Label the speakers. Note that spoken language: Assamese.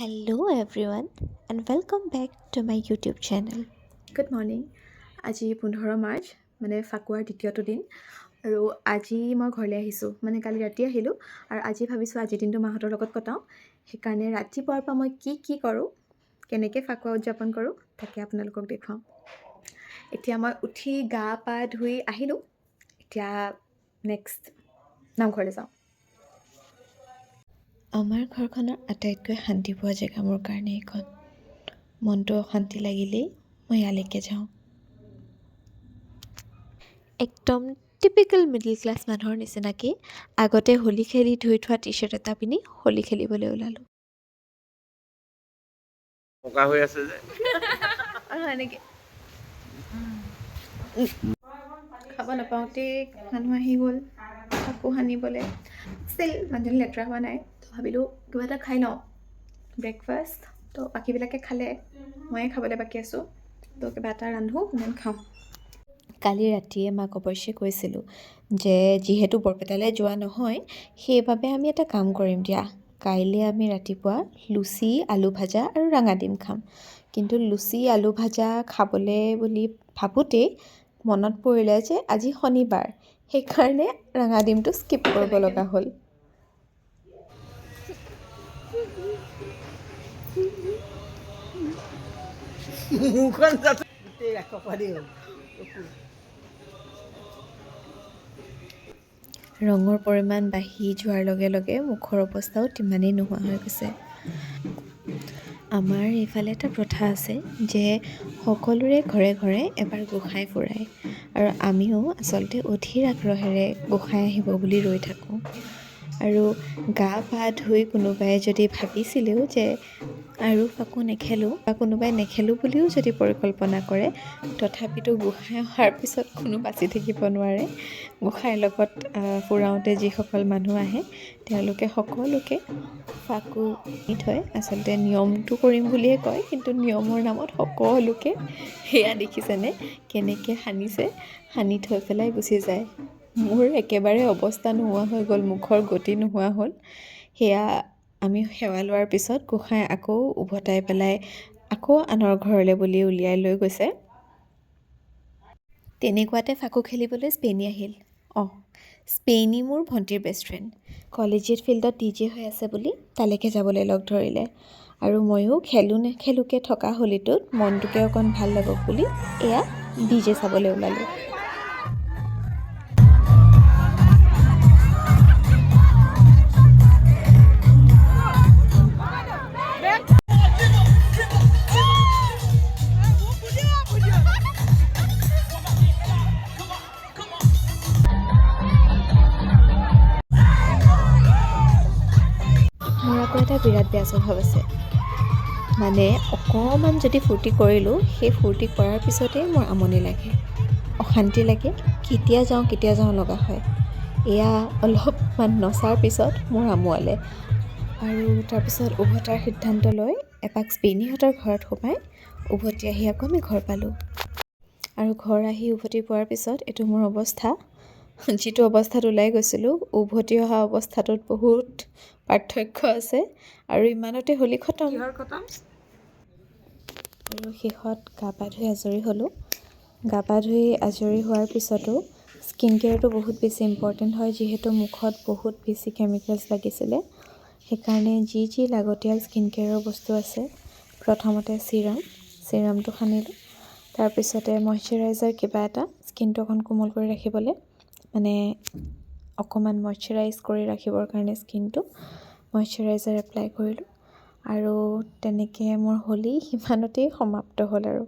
Speaker 1: Hello everyone and welcome back to my YouTube channel.
Speaker 2: Good morning. আজি 15 মাৰ্চ মানে ফাকুৱাৰ দ্বিতীয়টো দিন আৰু আজি মই ঘৰলৈ আহিছোঁ মানে কালি ৰাতি আহিলোঁ আৰু আজি ভাবিছোঁ আজিৰ দিনটো মাহঁতৰ লগত কটাওঁ। সেইকাৰণে ৰাতিপুৱাৰ পৰা মই কি কৰোঁ, কেনেকৈ ফাকুৱা উদযাপন কৰোঁ তাকে আপোনালোকক দেখুৱাওঁ। এতিয়া মই উঠি গা পা ধুই আহিলোঁ। এতিয়া নেক্সট নামঘৰলৈ যাওঁ।
Speaker 1: আমাৰ ঘৰখনৰ আটাইতকৈ শান্তি পোৱা জেগা মোৰ কাৰণে এইখন। মনটো অশান্তি লাগিলেই মই ইয়ালৈকে যাওঁ। একদম টিপিকেল মিডল ক্লাছ মানুহৰ নিচিনাকৈ আগতে হোলী খেলি ধুই থোৱা টি চাৰ্ট এটা পিন্ধি হোলী খেলিবলৈ ওলালোঁ।
Speaker 3: পকা হৈ আছে যে
Speaker 2: এনেকৈ খাব নাপাওঁতেই মানুহ আহি গ'ল কাপোৰ সানিবলৈ। ষ্টিল মানুহজনী লেতেৰা হোৱা নাই, তো ভাবিলোঁ কিবা এটা খাই লওঁ ব্ৰেকফাষ্ট। তো বাকীবিলাকে খালে, ময়ে খাবলৈ বাকী আছোঁ, তো কিবা এটা ৰান্ধোঁ ইমান খাওঁ।
Speaker 1: কালি ৰাতিয়ে মাক অৱশ্যে কৈছিলোঁ যে যিহেতু বৰপেটালৈ যোৱা নহয় সেইবাবে আমি এটা কাম কৰিম দিয়া, কাইলৈ আমি ৰাতিপুৱা লুচি আলু ভাজা আৰু ৰঙা ডিম খাম। কিন্তু লুচি আলু ভাজা খাবলৈ বুলি ভাবোঁতেই মনত পৰিলে যে আজি শনিবাৰ, সেইকাৰণে ৰঙা ডিমটো স্কিপ কৰিব লগা হ'ল।
Speaker 3: মুখখন গোটেই ৰাখপাৰি হ'ল।
Speaker 1: ৰঙৰ পৰিমাণ বাঢ়ি যোৱাৰ লগে লগে মুখৰ অৱস্থাও তিমানেই নোহোৱা হৈ গৈছে। আমাৰ এইফালে এটা প্ৰথা আছে যে সকলোৰে ঘৰে ঘৰে এবাৰ গোসাঁই ফুৰায় আৰু আমিও আচলতে অধীৰ আগ্ৰহেৰে গোসাঁই আহিব বুলি ৰৈ থাকোঁ। আৰু গা পা ধুই কোনোবাই যদি ভাবিছিলেও যে আৰু ফাকু নেখেলোঁ বা কোনোবাই নেখেলোঁ বুলিও যদি পৰিকল্পনা কৰে, তথাপিতো গোসাঁই অহাৰ পিছত কোনো বাচি থাকিব নোৱাৰে। গোসাঁইৰ লগত ফুৰাওঁতে যিসকল মানুহ আহে তেওঁলোকে সকলোকে ফাকু দি থয়। আচলতে নিয়মটো কৰিম বুলিয়ে কয়, কিন্তু নিয়মৰ নামত সকলোকে সেয়া দেখিছেনে কেনেকৈ সানিছে, সানি থৈ পেলাই গুচি যায়। মোৰ একেবাৰে অৱস্থা নোহোৱা হৈ গ'ল, মুখৰ গতি নোহোৱা হ'ল। সেয়া আমি সেৱা লোৱাৰ পিছত গোসাঁই আকৌ উভতাই পেলাই আকৌ আনৰ ঘৰলৈ বুলি উলিয়াই লৈ গৈছে। তেনেকুৱাতে ফাকু খেলিবলৈ স্পেনী আহিল। স্পেনী মোৰ ভণ্টিৰ বেষ্ট ফ্ৰেণ্ড। কলেজিয়েট ফিল্ডত DJ হৈ আছে বুলি তালৈকে যাবলৈ লগ ধৰিলে আৰু ময়ো খেলোঁ নেখেলোঁকৈ থকা হোলীটোত মনটোকে অকণ ভাল লাগক বুলি এয়া DJ চাবলৈ ওলালোঁ। মোৰ আকৌ এটা বিৰাট বেয়া স্বভাৱ আছে, মানে অকণমান যদি ফূৰ্তি কৰিলোঁ সেই ফূৰ্তি কৰাৰ পিছতেই মোৰ আমনি লাগে, অশান্তি লাগে, কেতিয়া যাওঁ লগা হয়। এয়া অলপমান নচাৰ পিছত মোৰ আমুৱালে আৰু তাৰপিছত উভতাৰ সিদ্ধান্ত লৈ এপাক স্পেনীহঁতৰ ঘৰত সোমাই উভতি আহি আকৌ আমি ঘৰ পালোঁ। আৰু ঘৰ আহি উভতি পোৱাৰ পিছত এইটো মোৰ অৱস্থা, যিটো অৱস্থাত ওলাই গৈছিলোঁ উভতি অহা অৱস্থাটোত বহুত পাৰ্থক্য আছে আৰু ইমানতে হোলী খতম। আৰু শেষত গা পা ধুই আজৰি হ'লোঁ। গা পা ধুই আজৰি হোৱাৰ পিছতো স্কিন কেয়াৰটো বহুত বেছি ইম্পৰ্টেণ্ট হয়, যিহেতু মুখত বহুত বেছি কেমিকেলছ লাগিছিলে। সেইকাৰণে যি লাগতিয়াল স্কিন কেয়াৰৰ বস্তু আছে, প্ৰথমতে চিৰামটো সানিলোঁ। তাৰপিছতে মইশ্চাৰাইজাৰ কিবা এটা স্কিনটো অকণ কোমল কৰি ৰাখিবলৈ, মানে অকণমান মইশ্চাৰাইজ কৰি ৰাখিবৰ কাৰণে স্কিনটো মইশ্চাৰাইজাৰ এপ্লাই কৰিলোঁ। আৰু তেনেকৈ মোৰ হোলী সিমানতেই সমাপ্ত হ'ল আৰু।